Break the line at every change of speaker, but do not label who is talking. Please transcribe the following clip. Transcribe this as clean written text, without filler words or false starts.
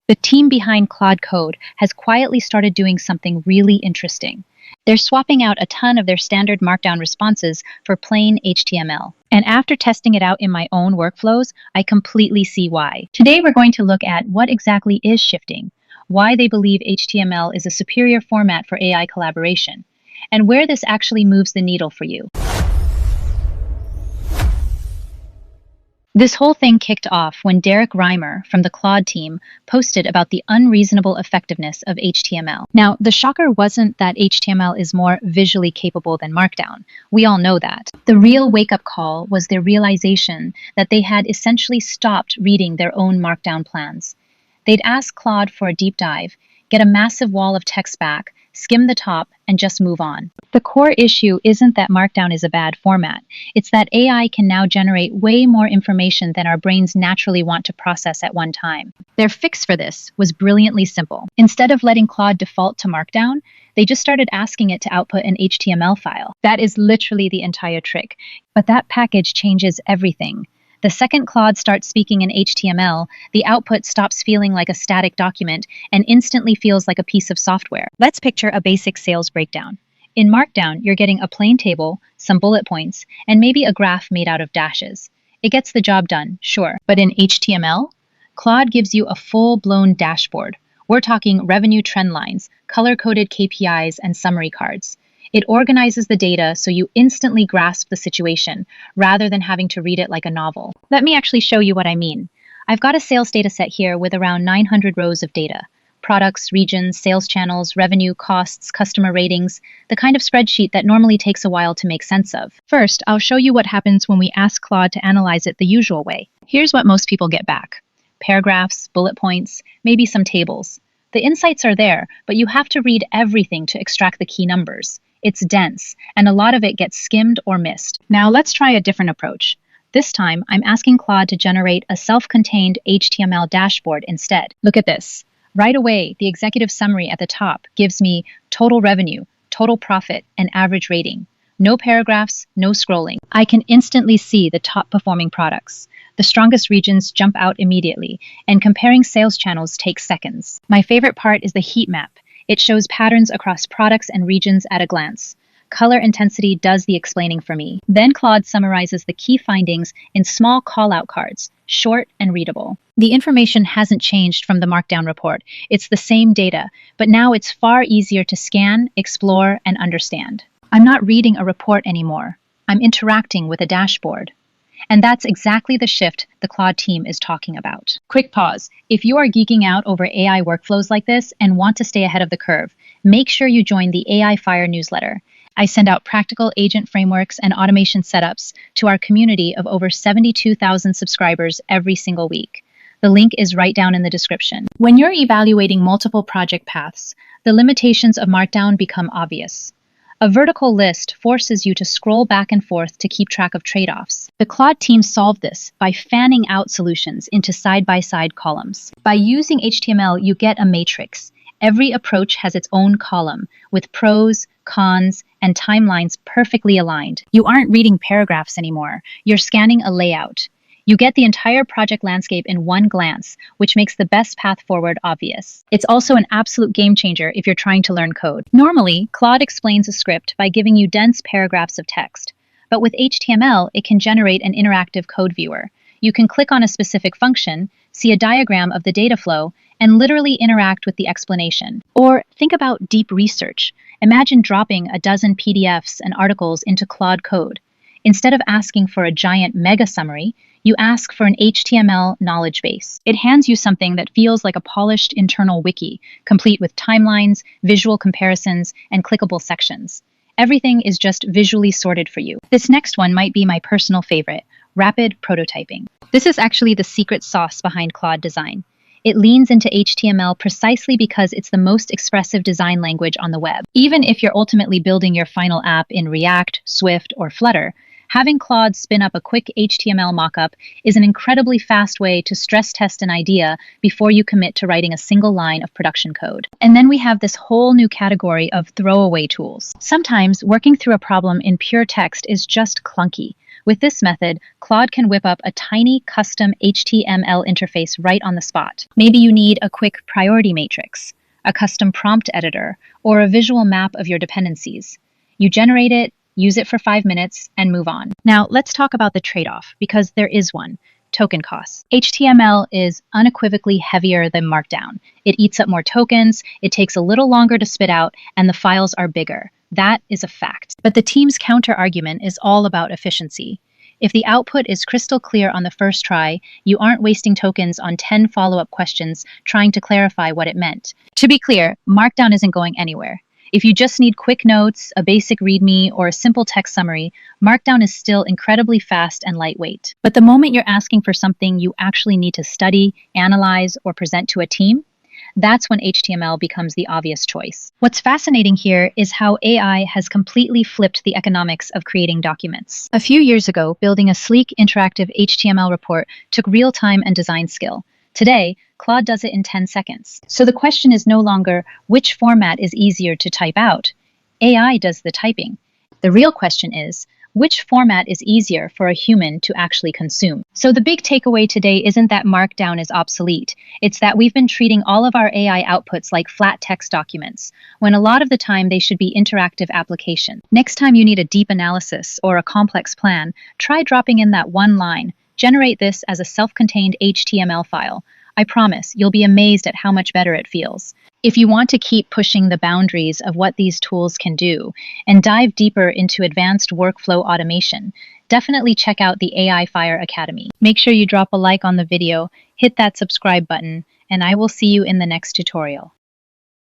The team behind Claude Code has quietly started doing something really interesting. They're swapping out a ton of their standard Markdown responses for plain HTML. And after testing it out in my own workflows, I completely see why. Today we're going to look at what exactly is shifting, why they believe HTML is a superior format for AI collaboration, and where this actually moves the needle for you. This whole thing kicked off when Derek Reimer from the Claude team posted about the unreasonable effectiveness of HTML. Now, the shocker wasn't that HTML is more visually capable than Markdown. We all know that. The real wake-up call was their realization that they had essentially stopped reading their own Markdown plans. They'd ask Claude for a deep dive, get a massive wall of text back, skim the top, and just move on. The core issue isn't that Markdown is a bad format. It's that AI can now generate way more information than our brains naturally want to process at one time. Their fix for this was brilliantly simple. Instead of letting Claude default to Markdown, they just started asking it to output an HTML file. That is literally the entire trick. But that package changes everything. The second Claude starts speaking in HTML, the output stops feeling like a static document and instantly feels like a piece of software. Let's picture a basic sales breakdown. In Markdown, you're getting a plain table, some bullet points, and maybe a graph made out of dashes. It gets the job done, sure. But in HTML, Claude gives you a full-blown dashboard. We're talking revenue trend lines, color-coded KPIs, and summary cards. It organizes the data so you instantly grasp the situation, rather than having to read it like a novel. Let me actually show you what I mean. I've got a sales data set here with around 900 rows of data. Products, regions, sales channels, revenue, costs, customer ratings, the kind of spreadsheet that normally takes a while to make sense of. First, I'll show you what happens when we ask Claude to analyze it the usual way. Here's what most people get back. Paragraphs, bullet points, maybe some tables. The insights are there, but you have to read everything to extract the key numbers. It's dense, and a lot of it gets skimmed or missed. Now let's try a different approach. This time, I'm asking Claude to generate a self-contained HTML dashboard instead. Look at this. Right away, the executive summary at the top gives me total revenue, total profit, and average rating. No paragraphs, no scrolling. I can instantly see the top-performing products. The strongest regions jump out immediately, and comparing sales channels takes seconds. My favorite part is the heat map. It shows patterns across products and regions at a glance. Color intensity does the explaining for me. Then Claude summarizes the key findings in small call-out cards, short and readable. The information hasn't changed from the Markdown report. It's the same data, but now it's far easier to scan, explore, and understand. I'm not reading a report anymore. I'm interacting with a dashboard. And that's exactly the shift the Claude team is talking about. Quick pause. If you are geeking out over AI workflows like this and want to stay ahead of the curve, make sure you join the AI Fire newsletter. I send out practical agent frameworks and automation setups to our community of over 72,000 subscribers every single week. The link is right down in the description. When you're evaluating multiple project paths, the limitations of Markdown become obvious. A vertical list forces you to scroll back and forth to keep track of trade-offs. The Claude team solved this by fanning out solutions into side-by-side columns. By using HTML, you get a matrix. Every approach has its own column, with pros, cons, and timelines perfectly aligned. You aren't reading paragraphs anymore. You're scanning a layout. You get the entire project landscape in one glance, which makes the best path forward obvious. It's also an absolute game changer if you're trying to learn code. Normally, Claude explains a script by giving you dense paragraphs of text. But with HTML, it can generate an interactive code viewer. You can click on a specific function, see a diagram of the data flow, and literally interact with the explanation. Or think about deep research. Imagine dropping a dozen PDFs and articles into Claude Code. Instead of asking for a giant mega summary, you ask for an HTML knowledge base. It hands you something that feels like a polished internal wiki, complete with timelines, visual comparisons, and clickable sections. Everything is just visually sorted for you. This next one might be my personal favorite, rapid prototyping. This is actually the secret sauce behind Claude design. It leans into HTML precisely because it's the most expressive design language on the web. Even if you're ultimately building your final app in React, Swift, or Flutter, having Claude spin up a quick HTML mockup is an incredibly fast way to stress test an idea before you commit to writing a single line of production code. And then we have this whole new category of throwaway tools. Sometimes working through a problem in pure text is just clunky. With this method, Claude can whip up a tiny custom HTML interface right on the spot. Maybe you need a quick priority matrix, a custom prompt editor, or a visual map of your dependencies. You generate it, use it for 5 minutes, and move on. Now, let's talk about the trade-off, because there is one: token costs. HTML is unequivocally heavier than Markdown. It eats up more tokens, it takes a little longer to spit out, and the files are bigger. That is a fact. But the team's counter-argument is all about efficiency. If the output is crystal clear on the first try, you aren't wasting tokens on 10 follow-up questions trying to clarify what it meant. To be clear, Markdown isn't going anywhere. If you just need quick notes, a basic README, or a simple text summary, Markdown is still incredibly fast and lightweight. But the moment you're asking for something you actually need to study, analyze, or present to a team, that's when HTML becomes the obvious choice. What's fascinating here is how AI has completely flipped the economics of creating documents. A few years ago, building a sleek, interactive HTML report took real time and design skill. Today, Claude does it in 10 seconds. So the question is no longer which format is easier to type out. AI does the typing. The real question is, which format is easier for a human to actually consume? So the big takeaway today isn't that Markdown is obsolete. It's that we've been treating all of our AI outputs like flat text documents, when a lot of the time they should be interactive applications. Next time you need a deep analysis or a complex plan, try dropping in that one line. Generate this as a self-contained HTML file. I promise you'll be amazed at how much better it feels. If you want to keep pushing the boundaries of what these tools can do and dive deeper into advanced workflow automation, definitely check out the AI Fire Academy. Make sure you drop a like on the video, hit that subscribe button, and I will see you in the next tutorial.